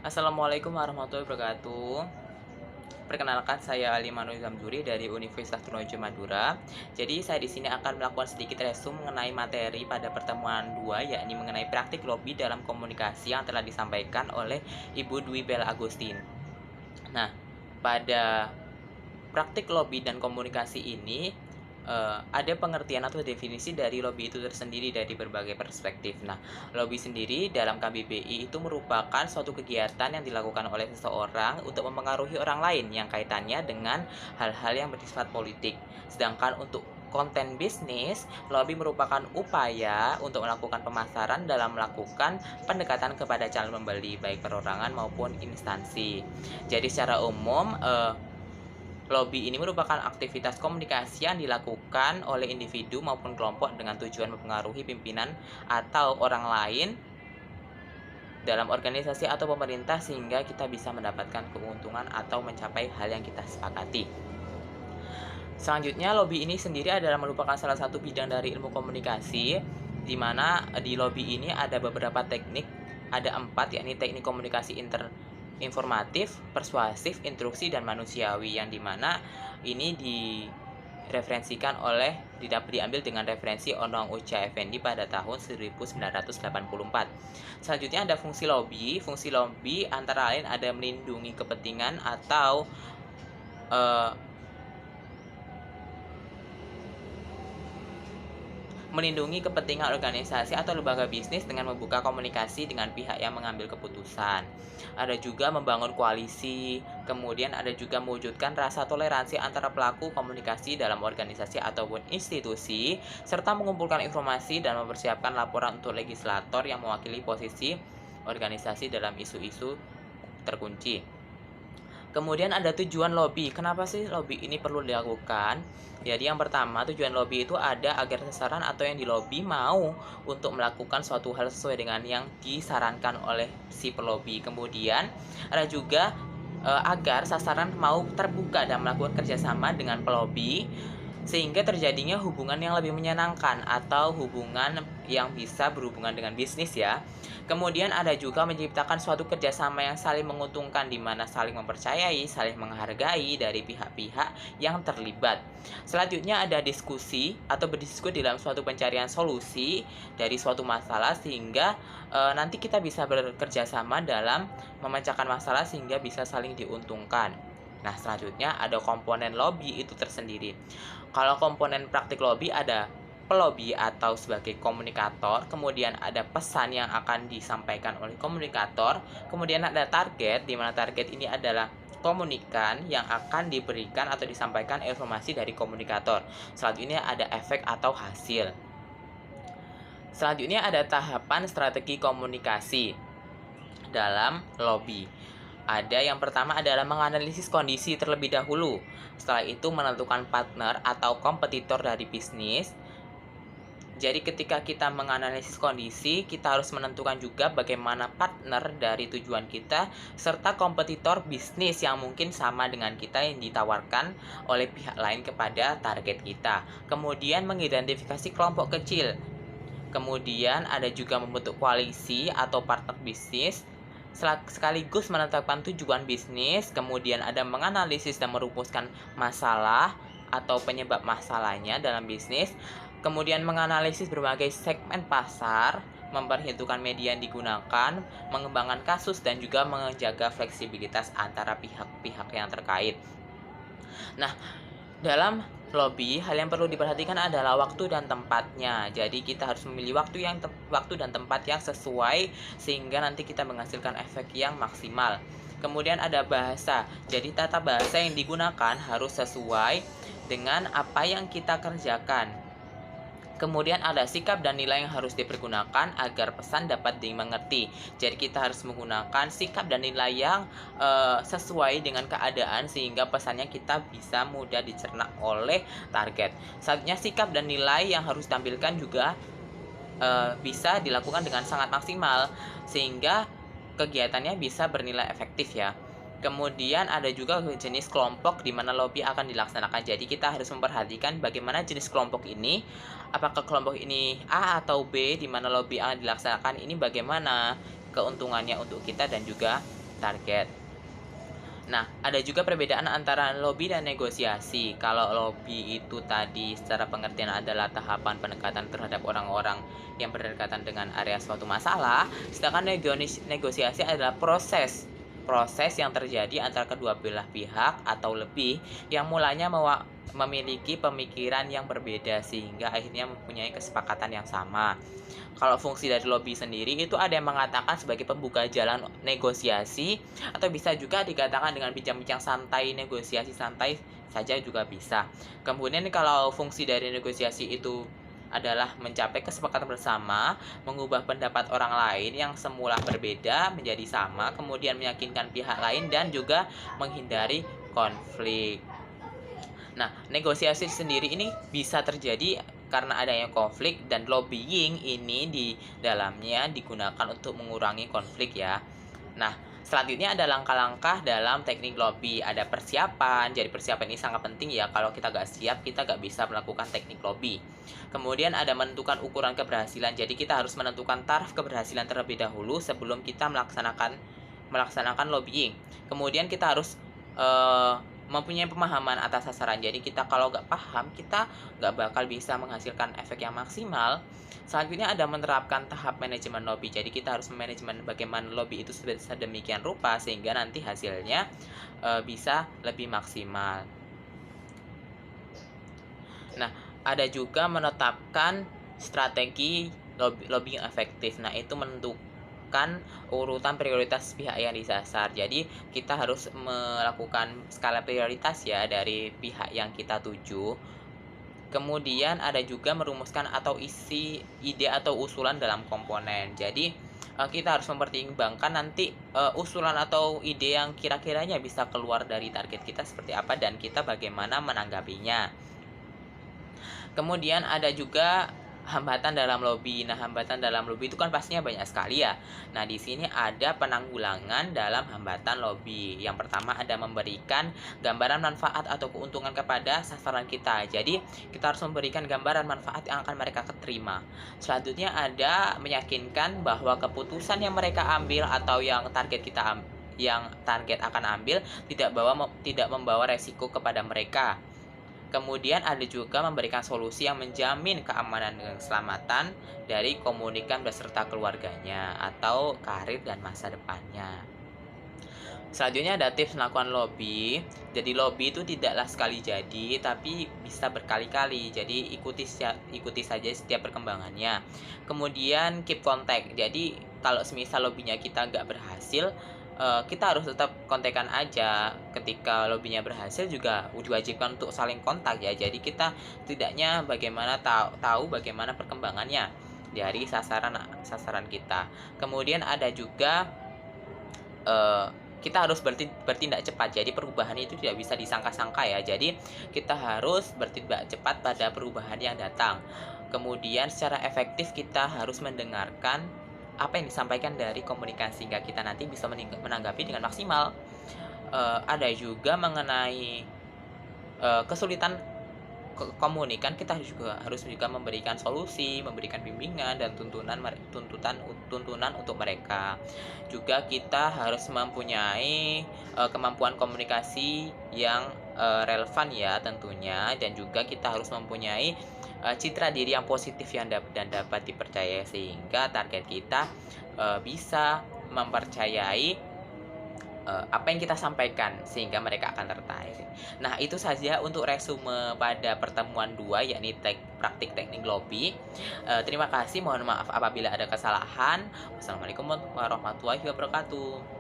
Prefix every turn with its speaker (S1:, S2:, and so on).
S1: Assalamualaikum warahmatullahi wabarakatuh. Perkenalkan, saya Ali Manuel Zamzuri dari Universitas Trunojoyo Madura. Jadi saya di sini akan melakukan sedikit resume mengenai materi pada pertemuan 2, yakni mengenai praktik lobby dalam komunikasi yang telah disampaikan oleh Ibu Dwi Bella Agustin. Nah, pada praktik lobby dan komunikasi ini ada pengertian atau definisi dari lobby itu tersendiri dari berbagai perspektif. Nah, lobby sendiri dalam KBBI itu merupakan suatu kegiatan yang dilakukan oleh seseorang untuk mempengaruhi orang lain yang kaitannya dengan hal-hal yang bersifat politik. Sedangkan untuk konten bisnis, lobby merupakan upaya untuk melakukan pemasaran dalam melakukan pendekatan kepada calon pembeli, baik perorangan maupun instansi. Jadi secara umum, lobby ini merupakan aktivitas komunikasi yang dilakukan oleh individu maupun kelompok dengan tujuan mempengaruhi pimpinan atau orang lain dalam organisasi atau pemerintah sehingga kita bisa mendapatkan keuntungan atau mencapai hal yang kita sepakati. Selanjutnya, lobby ini sendiri adalah merupakan salah satu bidang dari ilmu komunikasi, di mana di lobby ini ada beberapa teknik, ada 4, yakni teknik komunikasi informatif, persuasif, instruksi, dan manusiawi, yang dimana ini direferensikan diambil dengan referensi Onong Uca Effendi pada tahun 1984. Selanjutnya ada fungsi lobby. Fungsi lobby antara lain ada melindungi kepentingan atau melindungi kepentingan organisasi atau lembaga bisnis dengan membuka komunikasi dengan pihak yang mengambil keputusan. Ada juga membangun koalisi, kemudian ada juga mewujudkan rasa toleransi antara pelaku komunikasi dalam organisasi ataupun institusi, serta mengumpulkan informasi dan mempersiapkan laporan untuk legislator yang mewakili posisi organisasi dalam isu-isu terkunci. Kemudian ada tujuan lobby. Kenapa sih lobby ini perlu dilakukan? Jadi yang pertama, tujuan lobby itu ada agar sasaran atau yang dilobi mau untuk melakukan suatu hal sesuai dengan yang disarankan oleh si pelobi. Kemudian ada juga agar sasaran mau terbuka dan melakukan kerjasama dengan pelobi sehingga terjadinya hubungan yang lebih menyenangkan atau hubungan yang bisa berhubungan dengan bisnis ya. Kemudian ada juga menciptakan suatu kerjasama yang saling menguntungkan, di mana saling mempercayai, saling menghargai dari pihak-pihak yang terlibat. Selanjutnya ada diskusi atau berdiskusi dalam suatu pencarian solusi dari suatu masalah sehingga nanti kita bisa bekerja sama dalam memecahkan masalah sehingga bisa saling diuntungkan. Nah, selanjutnya ada komponen lobby itu tersendiri. Kalau komponen praktik lobby ada pelobi atau sebagai komunikator, kemudian ada pesan yang akan disampaikan oleh komunikator, kemudian ada target, di mana target ini adalah komunikan yang akan diberikan atau disampaikan informasi dari komunikator. Selanjutnya ada efek atau hasil. Selanjutnya ada tahapan strategi komunikasi dalam lobby. Ada yang pertama adalah menganalisis kondisi terlebih dahulu. Setelah itu menentukan partner atau kompetitor dari bisnis. Jadi ketika kita menganalisis kondisi, kita harus menentukan juga bagaimana partner dari tujuan kita serta kompetitor bisnis yang mungkin sama dengan kita yang ditawarkan oleh pihak lain kepada target kita. Kemudian mengidentifikasi kelompok kecil. Kemudian ada juga membentuk koalisi atau partner bisnis sekaligus menetapkan tujuan bisnis, kemudian ada menganalisis dan merumuskan masalah atau penyebab masalahnya dalam bisnis, kemudian menganalisis berbagai segmen pasar, memperhitungkan media yang digunakan, mengembangkan kasus, dan juga menjaga fleksibilitas antara pihak-pihak yang terkait. Nah, dalam lobby, hal yang perlu diperhatikan adalah waktu dan tempatnya. Jadi kita harus memilih waktu dan tempat yang sesuai sehingga nanti kita menghasilkan efek yang maksimal. Kemudian ada bahasa. Jadi tata bahasa yang digunakan harus sesuai dengan apa yang kita kerjakan. Kemudian ada sikap dan nilai yang harus dipergunakan agar pesan dapat dimengerti. Jadi kita harus menggunakan sikap dan nilai yang sesuai dengan keadaan sehingga pesannya kita bisa mudah dicerna oleh target. Selanjutnya sikap dan nilai yang harus ditampilkan juga bisa dilakukan dengan sangat maksimal sehingga kegiatannya bisa bernilai efektif ya. Kemudian ada juga jenis kelompok di mana lobby akan dilaksanakan. Jadi kita harus memperhatikan bagaimana jenis kelompok ini. Apakah kelompok ini A atau B, di mana lobby akan dilaksanakan ini bagaimana keuntungannya untuk kita dan juga target. Nah, ada juga perbedaan antara lobby dan negosiasi. Kalau lobby itu tadi secara pengertian adalah tahapan pendekatan terhadap orang-orang yang berdekatan dengan area suatu masalah, sedangkan negosiasi adalah proses yang terjadi antara kedua belah pihak atau lebih yang mulanya memiliki pemikiran yang berbeda sehingga akhirnya mempunyai kesepakatan yang sama. Kalau fungsi dari lobby sendiri itu ada yang mengatakan sebagai pembuka jalan negosiasi atau bisa juga dikatakan dengan bincang-bincang santai, negosiasi santai saja juga bisa. Kemudian kalau fungsi dari negosiasi itu adalah mencapai kesepakatan bersama, mengubah pendapat orang lain yang semula berbeda menjadi sama, kemudian meyakinkan pihak lain dan juga menghindari konflik. Nah, negosiasi sendiri ini bisa terjadi karena adanya konflik dan lobbying ini di dalamnya digunakan untuk mengurangi konflik ya. Nah, selanjutnya ada langkah-langkah dalam teknik lobby. Ada persiapan, jadi persiapan ini sangat penting ya. Kalau kita nggak siap, kita nggak bisa melakukan teknik lobby. Kemudian ada menentukan ukuran keberhasilan. Jadi kita harus menentukan taraf keberhasilan terlebih dahulu sebelum kita melaksanakan lobbying. Kemudian kita harus mempunyai pemahaman atas sasaran. Jadi kita kalau nggak paham, kita nggak bakal bisa menghasilkan efek yang maksimal. Selanjutnya ada menerapkan tahap manajemen lobby. Jadi kita harus memanajemen bagaimana lobby itu sedemikian rupa sehingga nanti hasilnya bisa lebih maksimal. Nah, ada juga menetapkan strategi lobby yang efektif. Nah, itu menentukan urutan prioritas pihak yang disasar. Jadi kita harus melakukan skala prioritas ya dari pihak yang kita tuju. Kemudian ada juga merumuskan atau isi ide atau usulan dalam komponen. Jadi kita harus mempertimbangkan nanti usulan atau ide yang kira-kiranya bisa keluar dari target kita seperti apa dan kita bagaimana menanggapinya. Kemudian ada juga hambatan dalam lobby. Nah, hambatan dalam lobby itu kan pastinya banyak sekali ya. Nah, di sini ada penanggulangan dalam hambatan lobby. Yang pertama ada memberikan gambaran manfaat atau keuntungan kepada sasaran kita. Jadi, kita harus memberikan gambaran manfaat yang akan mereka terima. Selanjutnya ada meyakinkan bahwa keputusan yang mereka ambil atau yang target akan ambil tidak membawa resiko kepada mereka. Kemudian ada juga memberikan solusi yang menjamin keamanan dan keselamatan dari komunikan beserta keluarganya atau karir dan masa depannya. Selanjutnya ada tips melakukan lobby. Jadi lobby itu tidaklah sekali jadi, tapi bisa berkali-kali. Jadi ikuti saja setiap perkembangannya. Kemudian keep contact. Jadi kalau semisal lobbynya kita nggak berhasil, kita harus tetap kontekan aja. Ketika lobbynya berhasil juga diwajibkan untuk saling kontak ya. Jadi kita setidaknya bagaimana tahu bagaimana perkembangannya dari sasaran kita. Kemudian ada juga kita harus bertindak cepat. Jadi perubahan itu tidak bisa disangka-sangka ya. Jadi kita harus bertindak cepat pada perubahan yang datang. Kemudian secara efektif kita harus mendengarkan apa yang disampaikan dari komunikasi sehingga kita nanti bisa menanggapi dengan maksimal. Ada juga mengenai kesulitan komunikan, kita harus juga memberikan solusi, memberikan bimbingan dan tuntunan untuk mereka. Juga kita harus mempunyai kemampuan komunikasi yang relevan ya tentunya, dan juga kita harus mempunyai citra diri yang positif dan dapat dipercaya sehingga target kita bisa mempercayai apa yang kita sampaikan sehingga mereka akan tertarik. Nah, itu saja untuk resume pada pertemuan 2 yakni praktik teknik lobby. Terima kasih, mohon maaf apabila ada kesalahan. Wassalamualaikum warahmatullahi wabarakatuh.